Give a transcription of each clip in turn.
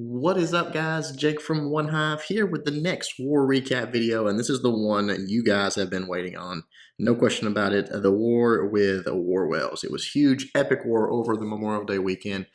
What is up, guys? Jake from OneHive here with the next war recap video, and this is the one you guys have been waiting on. No question about it, the war with war whales. It was huge, epic war over the Memorial Day weekend.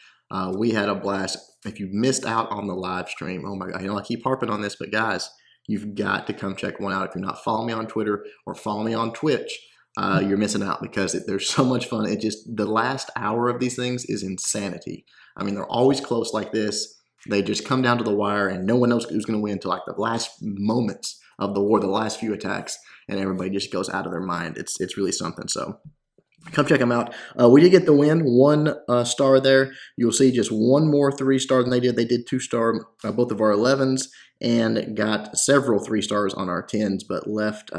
We had a blast. If you missed out on the live stream, oh my God, I keep harping on this, but guys, you've got to come check one out. If you're not following me on Twitter or follow me on Twitch, you're missing out because there's so much fun. The last hour of these things is insanity. I mean, they're always close like this. They just come down to the wire, and no one knows who's going to win until like the last moments of the war, the last few attacks, and everybody just goes out of their mind. It's really something. So come check them out. We did get the win, 1 star there. You'll see just one more 3-star than they did. They did 2-star both of our 11s and got several 3-stars on our 10s, but left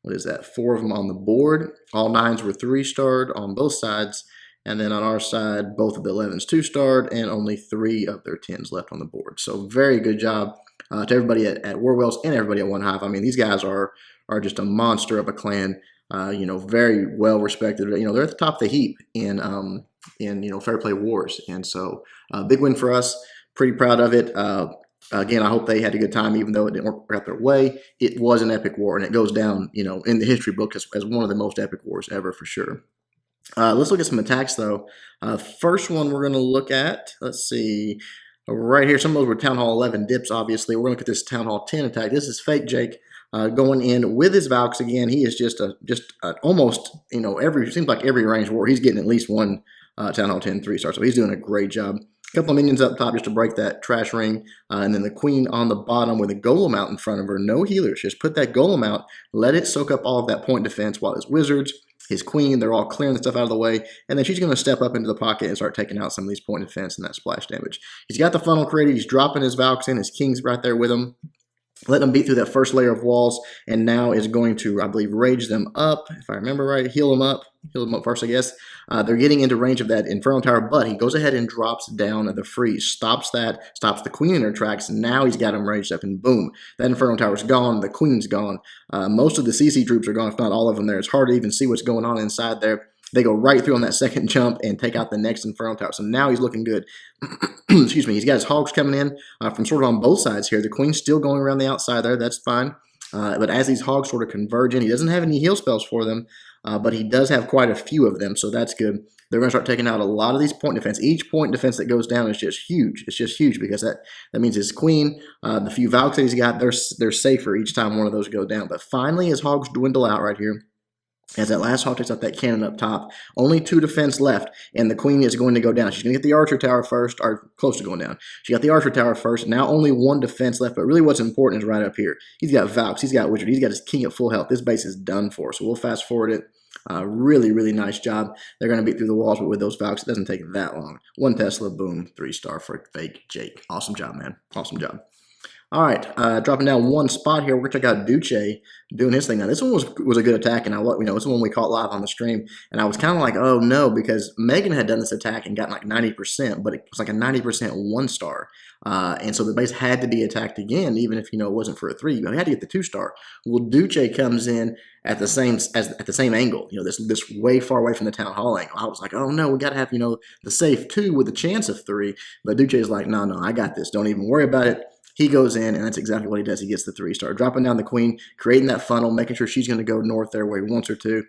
what is that? 4 of them on the board. All 9s were 3-starred on both sides. And then on our side, both of the 11s 2-starred and only 3 of their 10s left on the board. So very good job to everybody at Warwells and everybody at OneHive. I mean, these guys are just a monster of a clan. Very well respected. They're at the top of the heap in fair play wars. And so big win for us. Pretty proud of it. Again, I hope they had a good time, even though it didn't work out their way. It was an epic war, and it goes down, in the history book as one of the most epic wars ever for sure. Let's look at some attacks, though. First one we're going to look at, let's see, right here. Some of those were Town Hall 11 dips, obviously. We're going to look at this Town Hall 10 attack. This is fake Jake going in with his Valks again. He is just almost, seems like every ranged war, he's getting at least one Town Hall 10 3-star. So he's doing a great job. A couple of minions up top just to break that trash ring. And then the queen on the bottom with a golem out in front of her. No healers. Just put that golem out. Let it soak up all of that point defense while his wizards, his queen, they're all clearing the stuff out of the way. And then she's going to step up into the pocket and start taking out some of these point defense and that splash damage. He's got the funnel created. He's dropping his Valks in. His king's right there with him. Let them beat through that first layer of walls, and now is going to, I believe, rage them up, if I remember right, heal them up first, I guess. They're getting into range of that Inferno Tower, but he goes ahead and drops down the freeze, stops the queen in her tracks. Now he's got him raged up, and boom, that Inferno Tower's gone, the queen's gone. Most of the CC troops are gone, if not all of them there. It's hard to even see what's going on inside there. They go right through on that second jump and take out the next Inferno Tower. So now he's looking good. Excuse me. He's got his hogs coming in from sort of on both sides here. The queen's still going around the outside there. That's fine. But as these hogs sort of converge in, he doesn't have any heal spells for them, but he does have quite a few of them, so that's good. They're going to start taking out a lot of these point defense. Each point defense that goes down is just huge. It's just huge because that means his queen, the few Valks that he's got, they're safer each time one of those go down. But finally, his hogs dwindle out right here. As that last hog takes out that cannon up top, only 2 defense left, and the queen is going to go down. She's going to get the archer tower first, or close to going down. She got the archer tower first. Now only 1 defense left, but really what's important is right up here. He's got Valks, he's got Wizard, he's got his king at full health. This base is done for, so we'll fast forward it. Really, really nice job. They're going to beat through the walls, but with those Valks, it doesn't take that long. 1 Tesla, boom, 3-star for fake Jake. Awesome job, man. Awesome job. All right, dropping down 1 spot here. We're gonna check out Duce doing his thing. Now this one was a good attack, and it's the one we caught live on the stream, and I was kind of like, oh no, because Megan had done this attack and gotten like 90%, but it was like a 90% 1-star, and so the base had to be attacked again, even if it wasn't for a 3. You had to get the 2-star. Well, Duce comes in at the same angle, this way far away from the town hall angle. I was like, oh no, we got to have the safe 2 with a chance of 3, but Duce is like, no, I got this. Don't even worry about it. He goes in, and that's exactly what he does. He gets the 3-star. Dropping down the queen, creating that funnel, making sure she's going to go north there where he wants her to,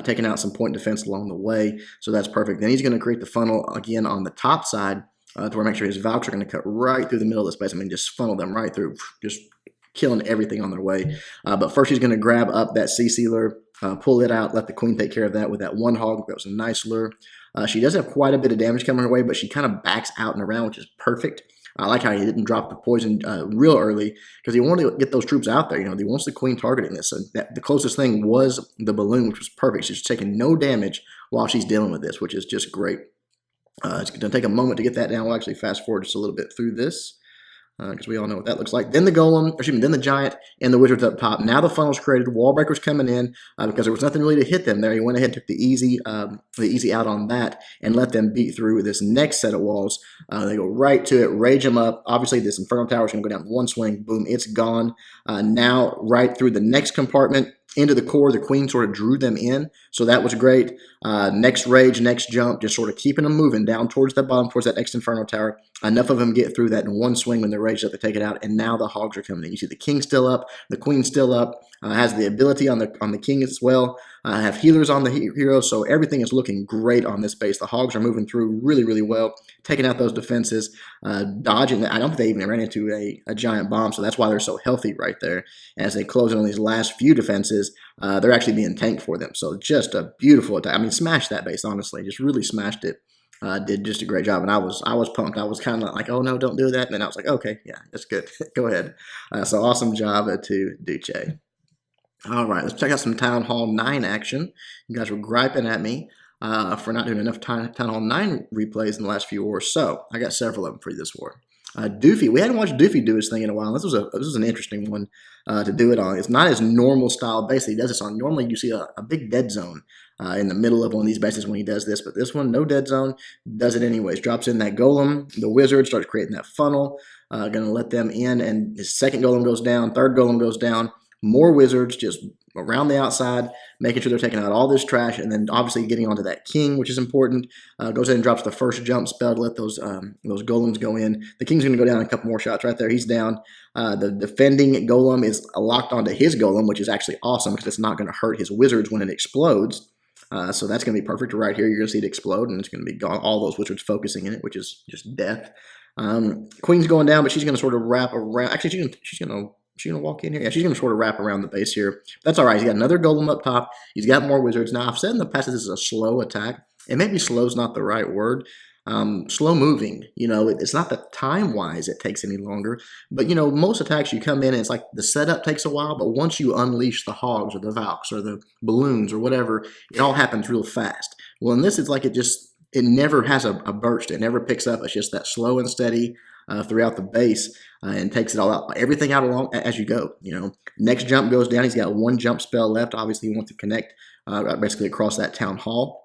taking out some point defense along the way. So that's perfect. Then he's going to create the funnel again on the top side to where make sure his Valks are going to cut right through the middle of the space. I mean, just funnel them right through, just killing everything on their way. But first he's going to grab up that CC lure, pull it out, let the queen take care of that with that 1 hog. That was a nice lure. She does have quite a bit of damage coming her way, but she kind of backs out and around, which is perfect. I like how he didn't drop the poison real early because he wanted to get those troops out there. He wants the queen targeting this. So the closest thing was the balloon, which was perfect. She's taking no damage while she's dealing with this, which is just great. It's going to take a moment to get that down. We'll actually fast forward just a little bit through this because we all know what that looks like. Then the golem, then the giant and the wizards up top. Now the funnel's created. Wall breakers coming in because there was nothing really to hit them there. He went ahead and took the easy out on that and let them beat through with this next set of walls. They go right to it, rage them up. Obviously, this Inferno Tower is going to go down 1 swing. Boom, it's gone. Now right through the next compartment. into the core. The queen sort of drew them in, so that was great. Next rage, next jump, just sort of keeping them moving down towards the bottom, towards that next Inferno Tower. enough of them get through that in one swing when they're raged up to take it out, and now the hogs are coming in. You see the king still up, the queen still up, has the ability on the king as well. Have healers on the heroes, so everything is looking great on this base. The hogs are moving through really, really well, taking out those defenses, dodging. I don't think they even ran into a giant bomb, so that's why they're so healthy right there. As they close in on these last few defenses, they're actually being tanked for them. So just a beautiful attack. I mean, smashed that base, honestly. Just really smashed it. Did just a great job, and I was pumped. I was kind of like, oh no, don't do that. And then I was like, okay, yeah, that's good. Go ahead. So awesome job to Duce. All right, let's check out some Town Hall 9 action. You guys were griping at me for not doing enough Town Hall 9 replays in the last few wars, so I got several of them for this war. Doofy, we hadn't watched Doofy do his thing in a while. This was an interesting one to do it on. It's not his normal style base that he does this on. Normally you see a big dead zone in the middle of one of these bases when he does this, but this one, no dead zone, does it anyways. Drops in that golem, the wizard starts creating that funnel, gonna let them in, and his second golem goes down, third golem goes down, more wizards just around the outside, making sure they're taking out all this trash, and then obviously getting onto that king, which is important. Goes ahead and drops the first jump spell to let those golems go in. The king's going to go down a couple more shots right there. He's down. The defending golem is locked onto his golem, which is actually awesome because it's not going to hurt his wizards when it explodes. So that's going to be perfect right here. You're going to see it explode, and it's going to be all those wizards focusing in it, which is just death. Queen's going down, but she's going to sort of wrap around. Actually, she's going to walk in here? Yeah, she's going to sort of wrap around the base here. That's all right. He's got another golem up top. He's got more wizards. Now, I've said in the past that this is a slow attack. And maybe slow is not the right word. Slow moving. You know, it's not that time-wise it takes any longer. But, you know, most attacks you come in and it's like the setup takes a while. But once you unleash the hogs or the valks or the balloons or whatever, it all happens real fast. Well, in this, it's like it never has a burst. It never picks up. It's just that slow and steady throughout the base and takes it all out, everything out along as you go. You know, next jump goes down. He's got one jump spell left. Obviously, he wants to connect basically across that town hall.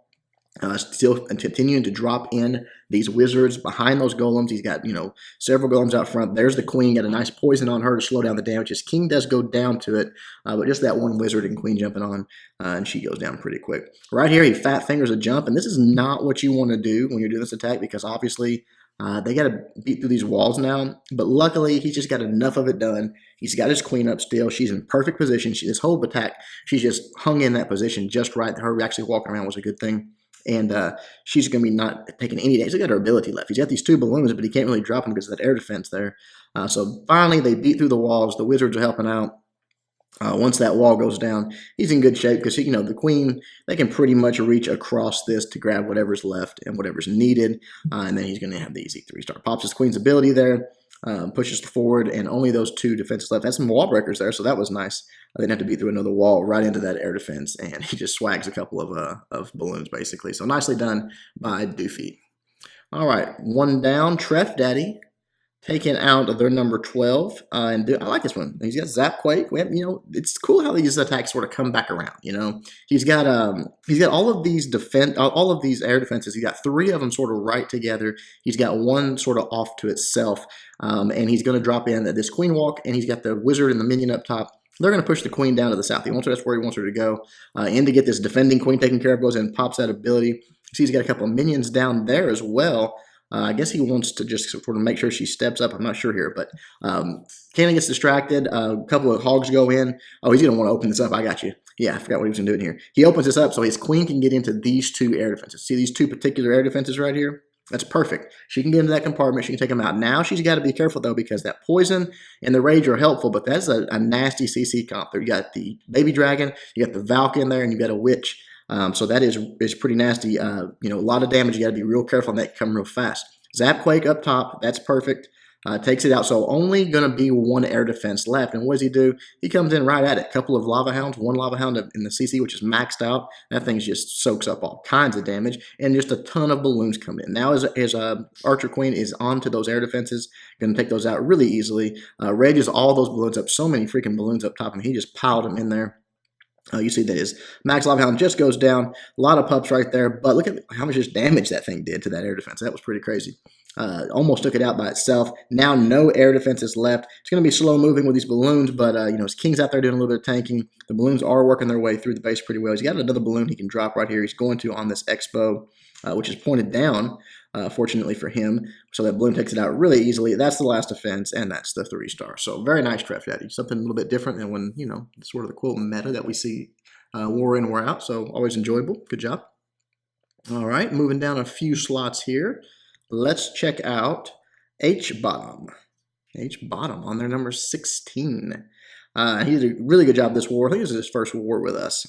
Still continuing to drop in these wizards behind those golems. He's got, you know, several golems out front. There's the queen. Got a nice poison on her to slow down the damage. His king does go down to it, but just that one wizard and queen jumping on, and she goes down pretty quick. Right here, he fat fingers a jump, and this is not what you want to do when you're doing this attack because obviously they got to beat through these walls now, but luckily he's just got enough of it done. He's got his queen up still. She's in perfect position. This whole attack, she's just hung in that position just right. Her actually walking around was a good thing. And she's going to be not taking any damage. He's got her ability left. He's got these two balloons, but he can't really drop them because of that air defense there. So finally, they beat through the walls. The wizards are helping out. Once that wall goes down, he's in good shape because, you know, the queen, they can pretty much reach across this to grab whatever's left and whatever's needed. And then he's going to have the easy 3-star. Pops his queen's ability there. Pushes forward, and only those two defenses left. Had some wall breakers there, so that was nice. They didn't have to beat through another wall right into that air defense, and he just swags a couple of balloons, basically. So nicely done by Doofy. All right, one down. Tref Daddy taking out their number 12. And I like this one. He's got Zapquake. You know, it's cool how these attacks sort of come back around. You know, he's got all of these all of these air defenses. He's got 3 of them sort of right together. He's got one sort of off to itself. And he's going to drop in this queen walk, and he's got the wizard and the minion up top. They're going to push the queen down to the south. That's where he wants her to go. In to get this defending queen taken care of, goes in and pops that ability. See, he's got a couple of minions down there as well. I guess he wants to just sort of make sure she steps up. I'm not sure here, but Cannon gets distracted. A couple of hogs go in. Oh, he's going to want to open this up. I got you. Yeah, I forgot what he was going to do in here. He opens this up so his queen can get into these 2 air defenses. See these 2 particular air defenses right here? That's perfect. She can get into that compartment. She can take them out. Now she's got to be careful, though, because that poison and the rage are helpful, but that's a nasty CC comp there. You got the baby dragon, you got the Valk in there, and you got a witch. So that is pretty nasty. You know, a lot of damage. You got to be real careful, and that can come real fast. Zapquake up top. That's perfect. Takes it out. So only going to be 1 air defense left. And what does he do? He comes in right at it. A couple of lava hounds, 1 lava hound in the CC, which is maxed out. That thing just soaks up all kinds of damage. And just a ton of balloons come in. Now his Archer Queen is onto those air defenses. Going to take those out really easily. Rages all those balloons up. So many freaking balloons up top. And he just piled them in there. You see that his Max Lava Hound just goes down. A lot of pups right there. But look at how much just damage that thing did to that air defense. That was pretty crazy. almost took it out by itself. Now no air defenses left. It's going to be slow moving with these balloons, but his king's out there doing a little bit of tanking. The balloons are working their way through the base pretty well. He's got another balloon he can drop right here. He's going to on this expo, which is pointed down, fortunately for him. So that balloon takes it out really easily. That's the last defense, and that's the 3-star. So very nice draft strategy. Something a little bit different than when, sort of the quote meta that we see war in, war out. So always enjoyable. Good job. All right, moving down a few slots here. Let's check out H-Bottom. H-Bottom on their number 16. He did a really good job this war. I think this is his first war with us.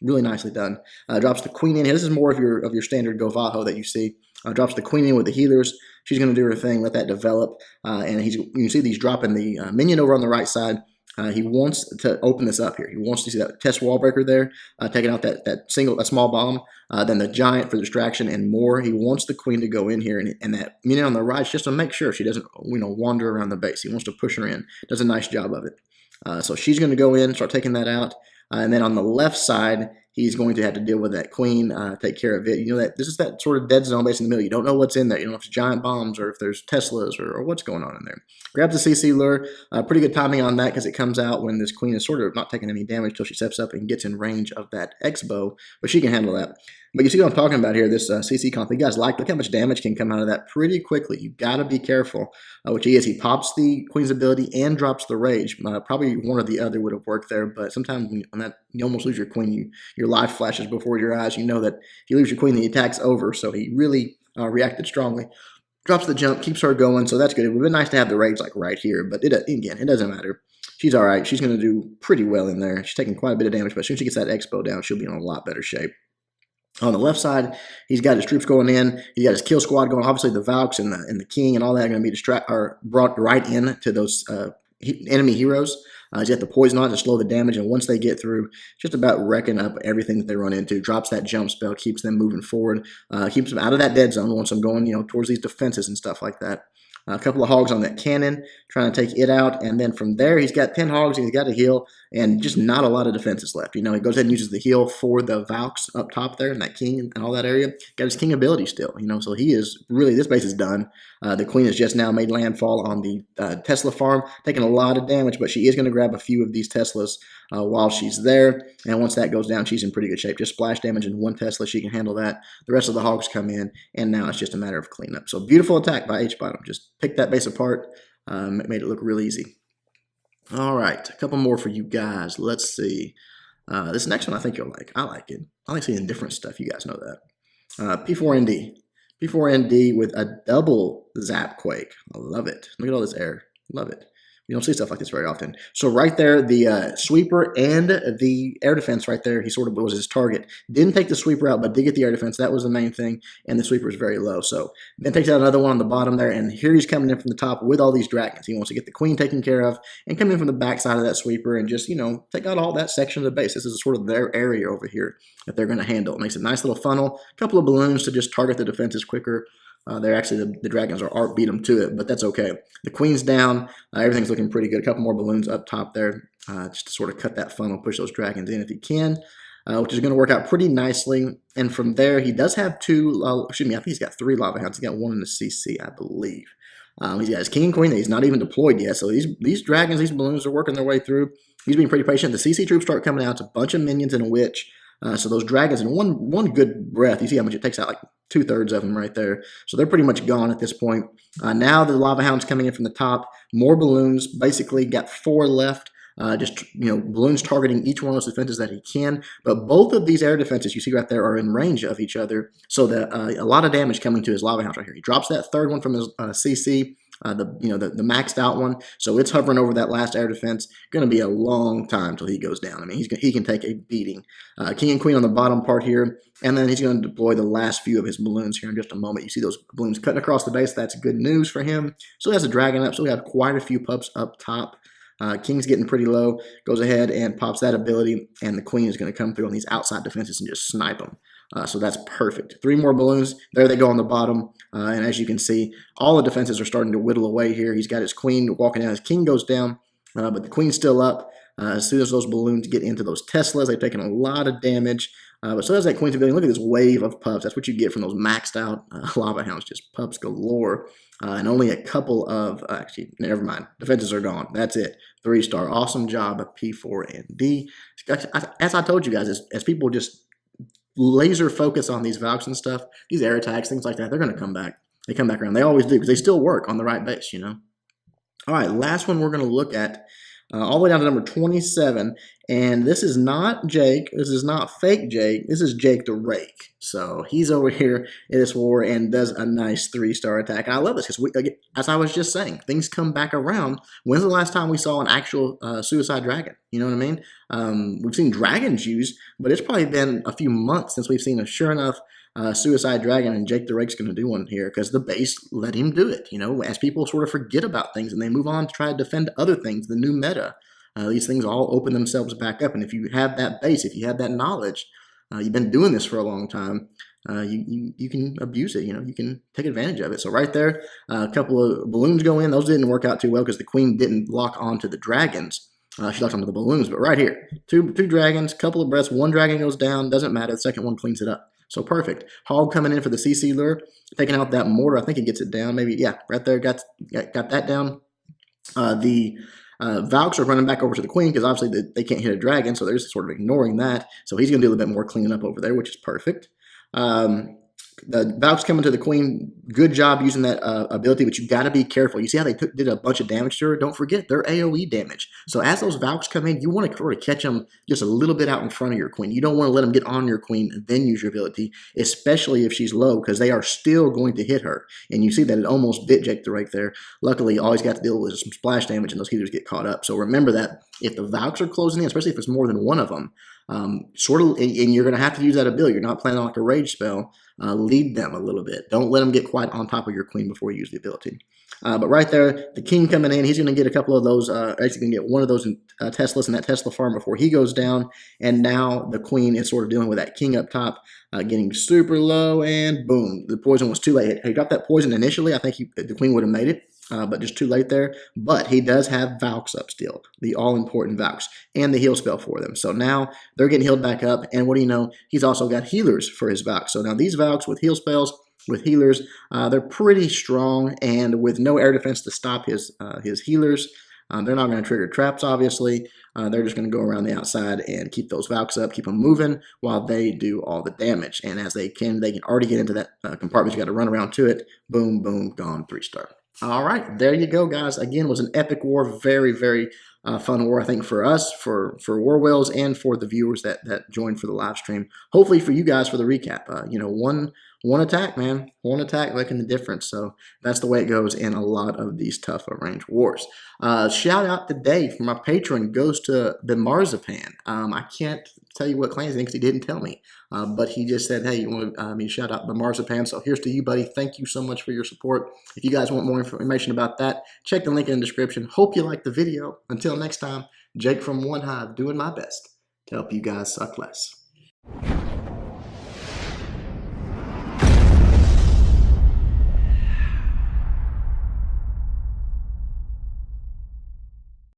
Really nicely done. Drops the queen in. This is more of your standard Govaho that you see. Drops the queen in with the healers. She's going to do her thing, let that develop. And you can see these dropping the minion over on the right side. He wants to open this up here. He wants to see that test wall breaker there, taking out that small bomb, then the giant for distraction and more. He wants the queen to go in here, and that minion on the right just to make sure she doesn't wander around the base. He wants to push her in. Does a nice job of it. So she's going to go in, start taking that out. And then on the left side, he's going to have to deal with that queen, take care of it. That this is that sort of dead zone base in the middle. You don't know what's in there. You don't know if it's giant bombs or if there's Teslas or what's going on in there. Grabs the CC lure. Pretty good timing on that because it comes out when this queen is sort of not taking any damage until she steps up and gets in range of that X-bow, but she can handle that. But you see what I'm talking about here, this CC comp. You guys look how much damage can come out of that pretty quickly. You got to be careful, which he is. He pops the queen's ability and drops the rage. Probably one or the other would have worked there, but sometimes when you almost lose your queen, your life flashes before your eyes. You know that if you lose your queen, the attack's over, so he really reacted strongly. Drops the jump, keeps her going, so that's good. It would have been nice to have the rage like right here, but again, it doesn't matter. She's all right. She's going to do pretty well in there. She's taking quite a bit of damage, but as soon as she gets that X-bow down, she'll be in a lot better shape. On the left side, he's got his troops going in. He's got his kill squad going. Obviously, the Valks and the king and all that are going to be brought right in to those enemy heroes. He's got the poison on to slow the damage, and once they get through, just about wrecking up everything that they run into. Drops that jump spell, keeps them moving forward, keeps them out of that dead zone once I'm going, towards these defenses and stuff like that. A couple of hogs on that cannon, trying to take it out. And then from there, he's got 10 hogs, and he's got a heal, and just not a lot of defenses left. He goes ahead and uses the heal for the Valks up top there, and that king and all that area. Got his king ability still, so he is really, this base is done. The queen has just now made landfall on the Tesla farm, taking a lot of damage, but she is going to grab a few of these Teslas while she's there. And once that goes down, she's in pretty good shape. Just splash damage in one Tesla, she can handle that. The rest of the hogs come in, and now it's just a matter of cleanup. So beautiful attack by H-Bottom. Just picked that base apart, made it look real easy. All right, a couple more for you guys. Let's see. This next one I think you'll like. I like it. I like seeing different stuff. You guys know that. P4ND. P4ND with a double zap quake. I love it. Look at all this air. Love it. You don't see stuff like this very often. So right there, the sweeper and the air defense right there, he sort of was his target. Didn't take the sweeper out, but did get the air defense. That was the main thing, and the sweeper is very low. So then takes out another one on the bottom there, and here he's coming in from the top with all these dragons. He wants to get the queen taken care of and come in from the back side of that sweeper and just, take out all that section of the base. This is sort of their area over here that they're going to handle. It makes a nice little funnel, a couple of balloons to just target the defenses quicker. They're actually, the dragons are beat them to it, but that's okay. The queen's down. Everything's looking pretty good. A couple more balloons up top there just to sort of cut that funnel, push those dragons in if he can, which is going to work out pretty nicely. And from there, he does have I think he's got 3 lava hounds. He's got 1 in the CC, I believe. He's got his king and queen that he's not even deployed yet. So these dragons, these balloons are working their way through. He's being pretty patient. The CC troops start coming out. It's a bunch of minions and a witch. So those dragons in one good breath, you see how much it takes out, like 2/3 of them right there. So they're pretty much gone at this point. Now the lava hound's coming in from the top. More balloons, basically got 4 left. Balloons targeting each one of those defenses that he can. But both of these air defenses you see right there are in range of each other. So a lot of damage coming to his lava hound right here. He drops that 3rd one from his CC. The maxed out one, so it's hovering over that last air defense. Going to be a long time till he goes down. I mean, he can take a beating. King and queen on the bottom part here, and then he's going to deploy the last few of his balloons here in just a moment. You see those balloons cutting across the base. That's good news for him. So he has a dragon up. So we have quite a few pups up top. King's getting pretty low. Goes ahead and pops that ability, and the queen is going to come through on these outside defenses and just snipe them. So that's perfect. 3 more balloons. There they go on the bottom. And as you can see, all the defenses are starting to whittle away here. He's got his queen walking out. His king goes down, but the queen's still up. As soon as those balloons get into those Teslas, they've taken a lot of damage. But so does that Queen's Rebellion. Look at this wave of pups. That's what you get from those maxed out lava hounds, just pups galore. And only a couple of, actually, never mind. Defenses are gone. That's it. 3-star. Awesome job of P4 and D. As I told you guys, as people just laser focus on these Valks and stuff, these air attacks, things like that, they're going to come back. They come back around. They always do because they still work on the right base, you know. All right, last one we're going to look at all the way down to number 27. And this is not Jake. This is not fake Jake. This is Jake the Rake. So he's over here in this war and does a nice 3-star attack. And I love this because, as I was just saying, things come back around. When's the last time we saw an actual suicide dragon? You know what I mean? We've seen dragons used, but it's probably been a few months since we've seen a sure enough suicide dragon, and Jake the Rake's going to do one here because the base let him do it. You know, as people sort of forget about things and they move on to try to defend other things, the new meta, these things all open themselves back up. And if you have that base, if you have that knowledge, you've been doing this for a long time, you can abuse it. You know, you can take advantage of it. So right there, a couple of balloons go in. Those didn't work out too well because the queen didn't lock onto the dragons. She locked onto the balloons. But right here, two dragons, couple of breaths, one dragon goes down. Doesn't matter. The second one cleans it up. So perfect. Hog coming in for the CC lure, taking out that mortar. I think it gets it down. Maybe, yeah, right there. Got that down. The Valks are running back over to the queen because obviously they can't hit a dragon, so they're just sort of ignoring that. So he's going to do a little bit more cleaning up over there, which is perfect. The Valks coming to the queen. Good job using that ability, but you got to be careful. You see how they did a bunch of damage to her? Don't forget, they're AoE damage. So as those Valks come in, you want to sort of catch them just a little bit out in front of your queen. You don't want to let them get on your queen and then use your ability, especially if she's low, because they are still going to hit her. And you see that it almost bit Jake the Rake there. Luckily, all he's got to deal with is some splash damage, and those healers get caught up. So remember that if the Valks are closing in, especially if it's more than one of them, and you're going to have to use that ability. You're not planning on like a rage spell. Lead them a little bit. Don't let them get quite on top of your queen before you use the ability. But right there, the king coming in, he's going to get a couple of those, actually going to get one of those Teslas in that Tesla farm before he goes down. And now the queen is sort of dealing with that king up top, getting super low, and boom, the poison was too late. He dropped that poison initially. I think the queen would have made it. But just too late there. But he does have Valks up still, the all-important Valks, and the heal spell for them. So now they're getting healed back up, and what do you know? He's also got healers for his Valks. So now these Valks with heal spells, with healers, they're pretty strong, and with no air defense to stop his healers, they're not going to trigger traps, obviously. They're just going to go around the outside and keep those Valks up, keep them moving while they do all the damage. And as they can already get into that compartment. You got to run around to it. Boom, boom, gone, 3-star. All right, there you go, guys. Again, it was an epic war. Very, very fun war, I think, for us, for War Whales, and for the viewers that joined for the live stream. Hopefully for you guys for the recap. You know, one attack, man. One attack making the difference. So that's the way it goes in a lot of these tough arranged wars. Shout out today from our patron goes to the Marzipan. I can't tell you what clan he's in because he didn't tell me. But he just said, hey, you want me to shout out the Marzipan. So here's to you, buddy. Thank you so much for your support. If you guys want more information about that, check the link in the description. Hope you liked the video. Until next time, Jake from OneHive doing my best to help you guys suck less.